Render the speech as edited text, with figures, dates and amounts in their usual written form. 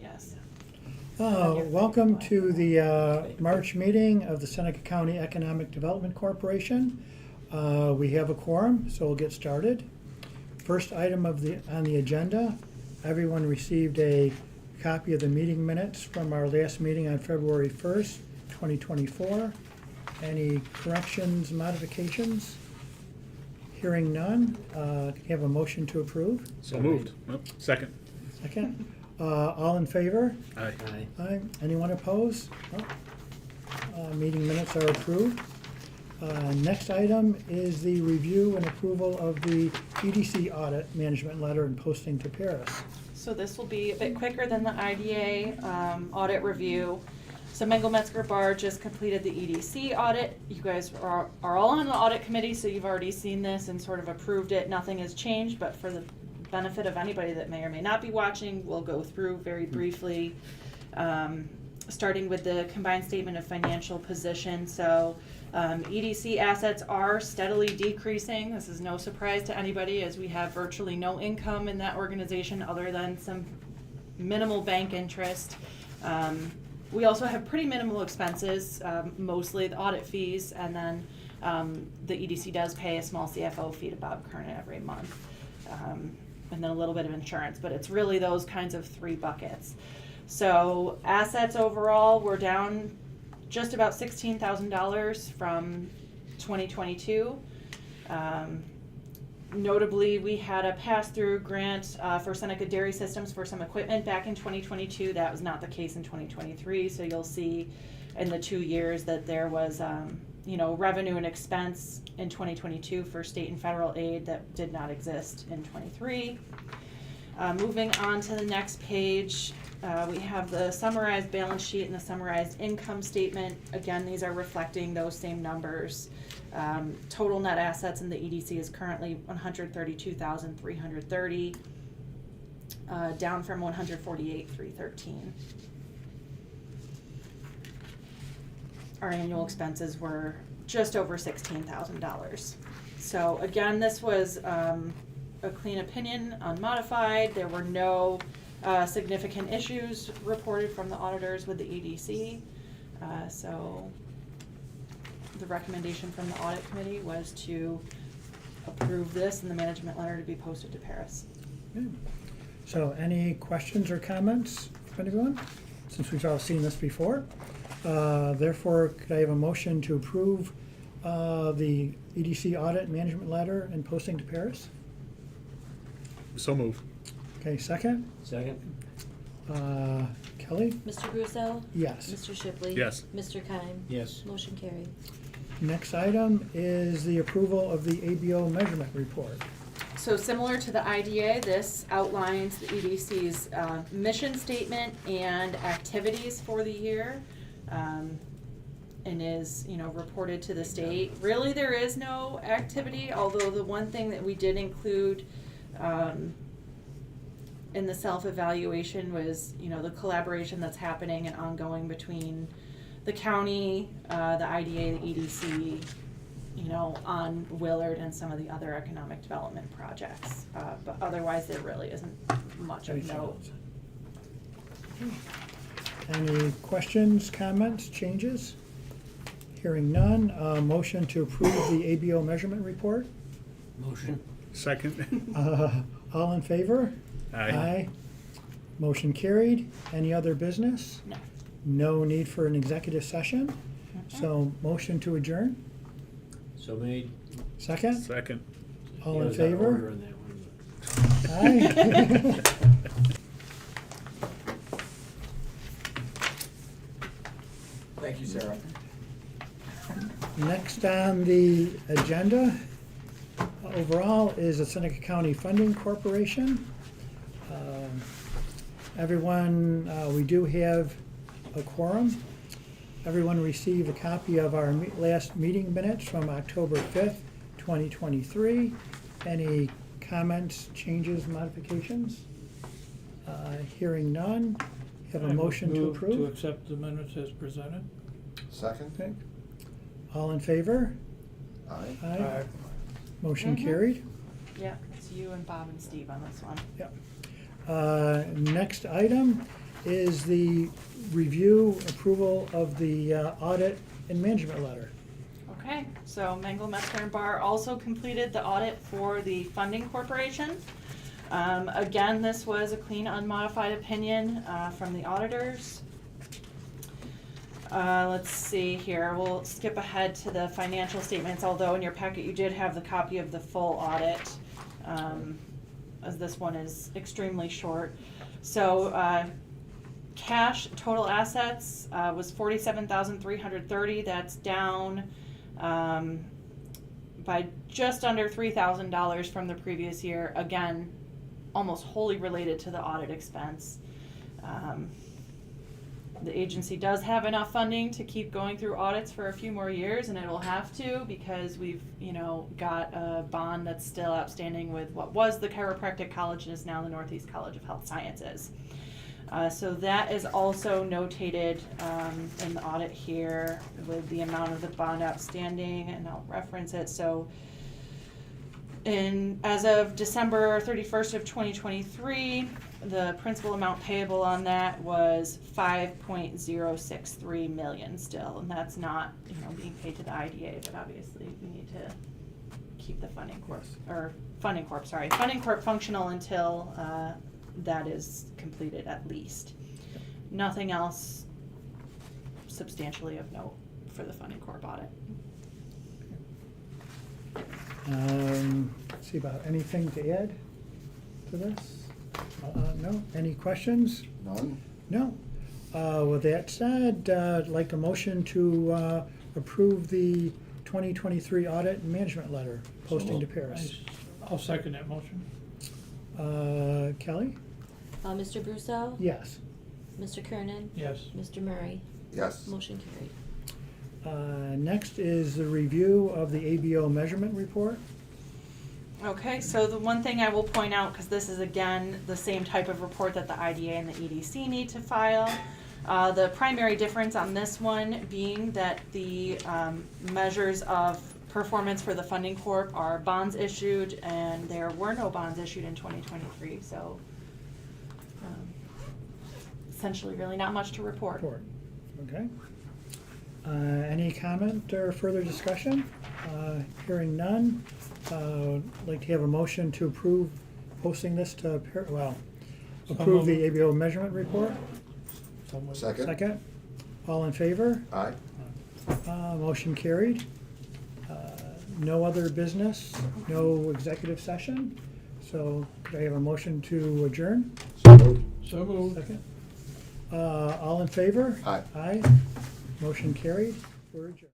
Yes. Welcome to the March meeting of the Seneca County Economic Development Corporation. We have a quorum, so we'll get started. First item on the agenda, everyone received a copy of the meeting minutes from our last meeting on February 1st, 2024. Any corrections, modifications? Hearing none, can you have a motion to approve? So moved. Oh, second. Second. All in favor? Aye. Aye. Anyone opposed? No. Meeting minutes are approved. Next item is the review and approval of the EDC audit management letter and posting to Paris. So this will be a bit quicker than the IDA audit review. So Mengel Metzger Bar just completed the EDC audit. You guys are all on the audit committee, so you've already seen this and sort of approved it. Nothing has changed, but for the benefit of anybody that may or may not be watching, we'll go through very briefly, starting with the combined statement of financial position. So EDC assets are steadily decreasing. This is no surprise to anybody, as we have virtually no income in that organization other than some minimal bank interest. We also have pretty minimal expenses, mostly the audit fees, and then the EDC does pay a small CFO fee to Bob Kernan every month, and then a little bit of insurance, but it's really those kinds of three buckets. So assets overall, we're down just about $16,000 from 2022. Notably, we had a pass-through grant for Seneca Dairy Systems for some equipment back in 2022. That was not the case in 2023. So you'll see in the 2 years that there was, revenue and expense in 2022 for state and federal aid that did not exist in 23. Moving on to the next page, we have the summarized balance sheet and the summarized income statement. Again, these are reflecting those same numbers. Total net assets in the EDC is currently $132,330, down from $148,313. Our annual expenses were just over $16,000. So again, this was a clean opinion, unmodified. There were no significant issues reported from the auditors with the EDC. So the recommendation from the audit committee was to approve this and the management letter to be posted to Paris. Okay. So any questions or comments from anyone, since we've all seen this before? Therefore, could I have a motion to approve the EDC audit management letter and posting to Paris? So moved. Okay, second. Second. Kelly? Mr. Russo? Yes. Mr. Shipley? Yes. Mr. Keim? Yes. Motion carried. Next item is the approval of the ABO measurement report. So similar to the IDA, this outlines the EDC's mission statement and activities for the year, and is, reported to the state. Really, there is no activity, although the one thing that we did include in the self-evaluation was, the collaboration that's happening and ongoing between the county, the IDA, the EDC, on Willard and some of the other economic development projects. But otherwise, there really isn't much of note. Any questions, comments, changes? Hearing none, motion to approve the ABO measurement report. Motion. Second. All in favor? Aye. Motion carried. Any other business? No. No need for an executive session. So motion to adjourn. So made. Second? Second. All in There's that order favor? on that one. Aye. Thank you, Sarah. Next on the agenda overall is the Seneca County Funding Corporation. Everyone, we do have a quorum. Everyone received a copy of our last meeting minutes from October 5th, 2023. Any comments, changes, modifications? Hearing none, have a motion to approve? To accept the minutes as presented. Second? Okay. All in favor? Aye. Aye. Motion Mhm. carried. Yeah, it's you and Bob and Steve on this one. Yep. Next item is the review approval of the audit and management letter. Okay, so Mengel, Metzger, and Bar also completed the audit for the funding corporation. Again, this was a clean, unmodified opinion from the auditors. Let's see here, we'll skip ahead to the financial statements, although in your packet you did have the copy of the full audit, as this one is extremely short. So, cash total assets was $47,330. That's down by just under $3,000 from the previous year. Again, almost wholly related to the audit expense. The agency does have enough funding to keep going through audits for a few more years, and it will have to because we've, got a bond that's still outstanding with what was the Chiropractic College and is now the Northeast College of Health Sciences. So that is also notated in the audit here with the amount of the bond outstanding, and I'll reference it. So as of December 31st of 2023, the principal amount payable on that was $5.063 million still, and that's not, being paid to the IDA, but obviously we need to keep the funding corp functional until that is completed at least. Nothing else substantially of note for the funding corp audit. Let's see about anything to add to this? No? Any questions? None? No. With that said, I'd like a motion to approve the 2023 audit and management letter posting to Paris. I'll second that motion. Kelly? Mr. Brusso? Yes. Mr. Kernan? Yes. Mr. Murray? Yes. Motion carried. Next is the review of the ABO measurement report. Okay, so the one thing I will point out, because this is again the same type of report that the IDA and the EDC need to file, the primary difference on this one being that the measures of performance for the funding corp are bonds issued, and there were no bonds issued in 2023, so essentially really not much to report. Okay. Any comment or further discussion? Hearing none, I'd like to have a motion to approve posting this to, approve the ABO measurement report. Second? Second. All in favor? Aye. Motion carried. No other business, no executive session. So could I have a motion to adjourn? So moved. So moved. Second. All in favor? Aye. Aye. Motion carried. We're adjourned.